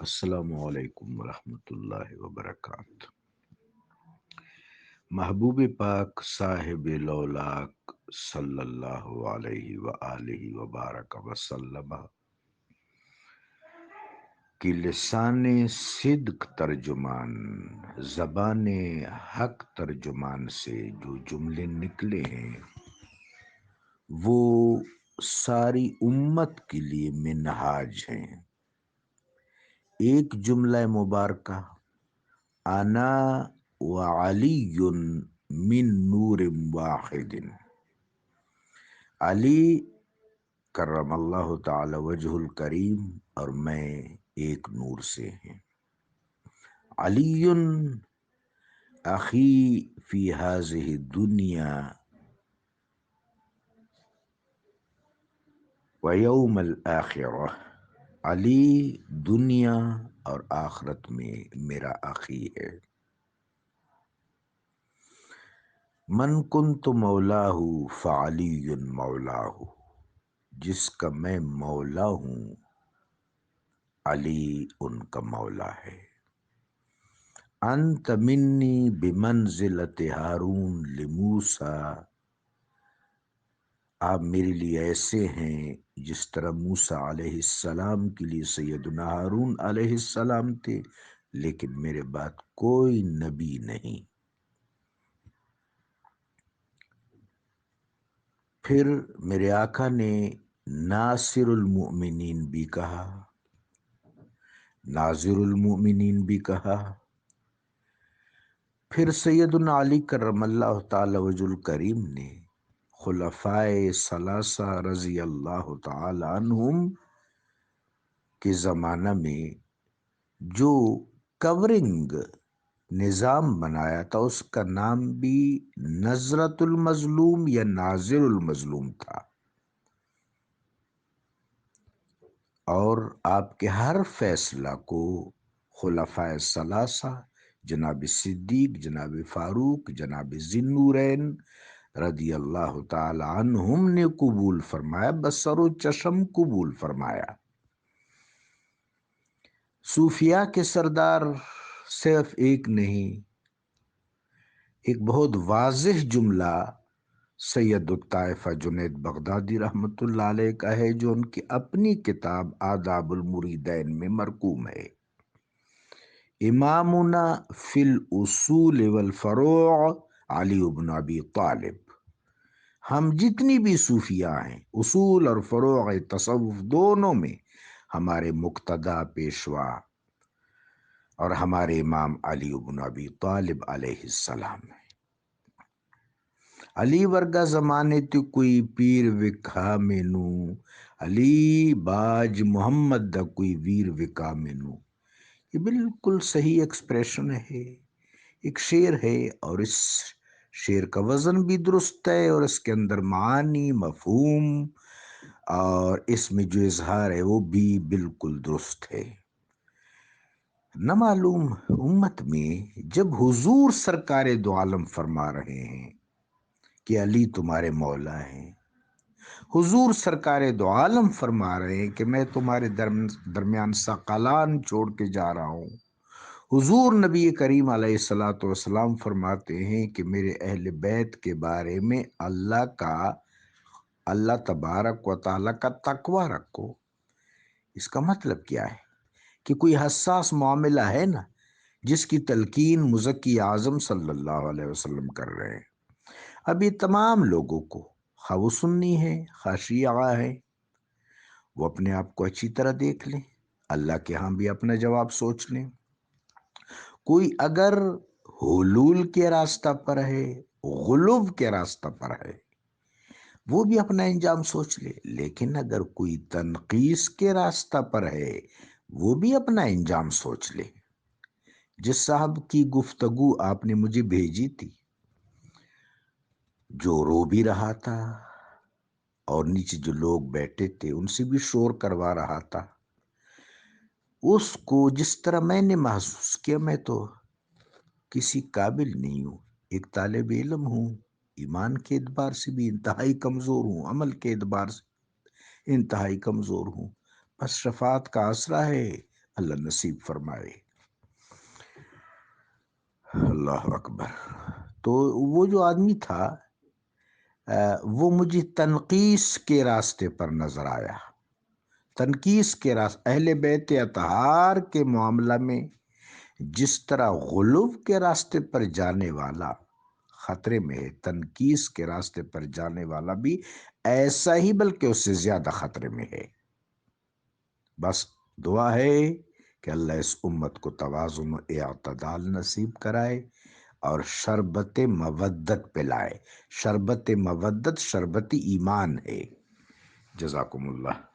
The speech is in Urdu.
السلام علیکم ورحمۃ اللہ وبرکاتہ۔ محبوب پاک صاحب لولاک صلی اللہ علیہ وآلہ وبارک وسلم کی لسان صدق ترجمان، زبان حق ترجمان سے جو جملے نکلے ہیں وہ ساری امت کے لیے منہاج ہیں۔ ایک جملہ مبارکہ انا وعلی من نور واحد، علی کرم اللہ تعالی وجہ الکریم اور میں ایک نور سے ہیں۔ علی اخی فی ہذہ الدنیا و یوم الآخرہ، علی دنیا اور آخرت میں میرا اخی ہے۔ من کنت مولاہ فعلی مولاہ، جس کا میں مولا ہوں علی ان کا مولا ہے۔ انت منی بمنزلۃ ہارون لموسیٰ، آپ میرے لیے ایسے ہیں جس طرح موسیٰ علیہ السلام کے لیے سیدنا ہارون علیہ السلام تھے، لیکن میرے بعد کوئی نبی نہیں۔ پھر میرے آقا نے ناصر المؤمنین بھی کہا، ناظر المؤمنین بھی کہا۔ پھر سیدنا علی کرم اللہ تعالی وجہ الکریم نے خلفائے ثلاثہ رضی اللہ تعالی عنہم کے زمانہ میں جو کورنگ نظام بنایا تھا اس کا نام بھی نظرۃ المظلوم یا ناظر المظلوم تھا، اور آپ کے ہر فیصلہ کو خلفائے ثلاثہ جناب صدیق، جناب فاروق، جناب ذی النورین رضی اللہ تعالی عنہم نے قبول فرمایا، بسر و چشم قبول فرمایا۔ صوفیاء کے سردار صرف ایک نہیں، ایک بہت واضح جملہ سید الطائفہ جنید بغدادی رحمۃ اللہ علیہ کا ہے، جو ان کی اپنی کتاب آداب المریدین میں مرقوم ہے۔ امامنا فی الاصول والفروع علی بن ابی طالب، ہم جتنی بھی صوفیاء ہیں اصول اور فروع تصوف دونوں میں ہمارے مقتدیٰ پیشوا اور ہمارے امام علی بن ابی طالب علیہ السلام ہے۔ علی ورگا زمانے تو کوئی پیر وکھا مینو، علی باج محمد دا کوئی ویر وکا مینو، یہ بالکل صحیح ایکسپریشن ہے، ایک شعر ہے، اور اس شعر کا وزن بھی درست ہے اور اس کے اندر معانی، مفہوم اور اس میں جو اظہار ہے وہ بھی بالکل درست ہے۔ نہ معلوم امت میں جب حضور سرکار دو عالم فرما رہے ہیں کہ علی تمہارے مولا ہیں، حضور سرکار دو عالم فرما رہے ہیں کہ میں تمہارے درمیان ثقلان چھوڑ کے جا رہا ہوں، حضور نبی کریم علیہ الصلاۃ والسلام فرماتے ہیں کہ میرے اہل بیت کے بارے میں اللہ تبارک و تعالیٰ کا تقوی رکھو۔ اس کا مطلب کیا ہے کہ کوئی حساس معاملہ ہے نا جس کی تلقین مزکی اعظم صلی اللہ علیہ وسلم کر رہے ہیں۔ اب یہ تمام لوگوں کو، خواہ وہ سنی ہے خواہ شیعہ ہے، وہ اپنے آپ کو اچھی طرح دیکھ لیں، اللہ کے ہاں بھی اپنا جواب سوچ لیں۔ کوئی اگر حلول کے راستہ پر ہے، غلو کے راستہ پر ہے، وہ بھی اپنا انجام سوچ لے، لیکن اگر کوئی تنقیس کے راستہ پر ہے وہ بھی اپنا انجام سوچ لے۔ جس صاحب کی گفتگو آپ نے مجھے بھیجی تھی، جو رو بھی رہا تھا اور نیچے جو لوگ بیٹھے تھے ان سے بھی شور کروا رہا تھا، اس کو جس طرح میں نے محسوس کیا، میں تو کسی قابل نہیں ہوں، ایک طالب علم ہوں، ایمان کے اعتبار سے بھی انتہائی کمزور ہوں، عمل کے اعتبار سے انتہائی کمزور ہوں، بس شفاعت کا آسرا ہے اللہ نصیب فرمائے۔ اللہ اکبر۔ تو وہ جو آدمی تھا وہ مجھے تنقیس کے راستے پر نظر آیا، تنقیس کے راستے۔ اہل بیت اطہار کے معاملہ میں جس طرح غلو کے راستے پر جانے والا خطرے میں ہے، تنقیس کے راستے پر جانے والا بھی ایسا ہی بلکہ اس سے زیادہ خطرے میں ہے۔ بس دعا ہے کہ اللہ اس امت کو توازن و اعتدال نصیب کرائے اور شربت مودت پلائے۔ شربت مودت شربت ایمان ہے۔ جزاکم اللہ۔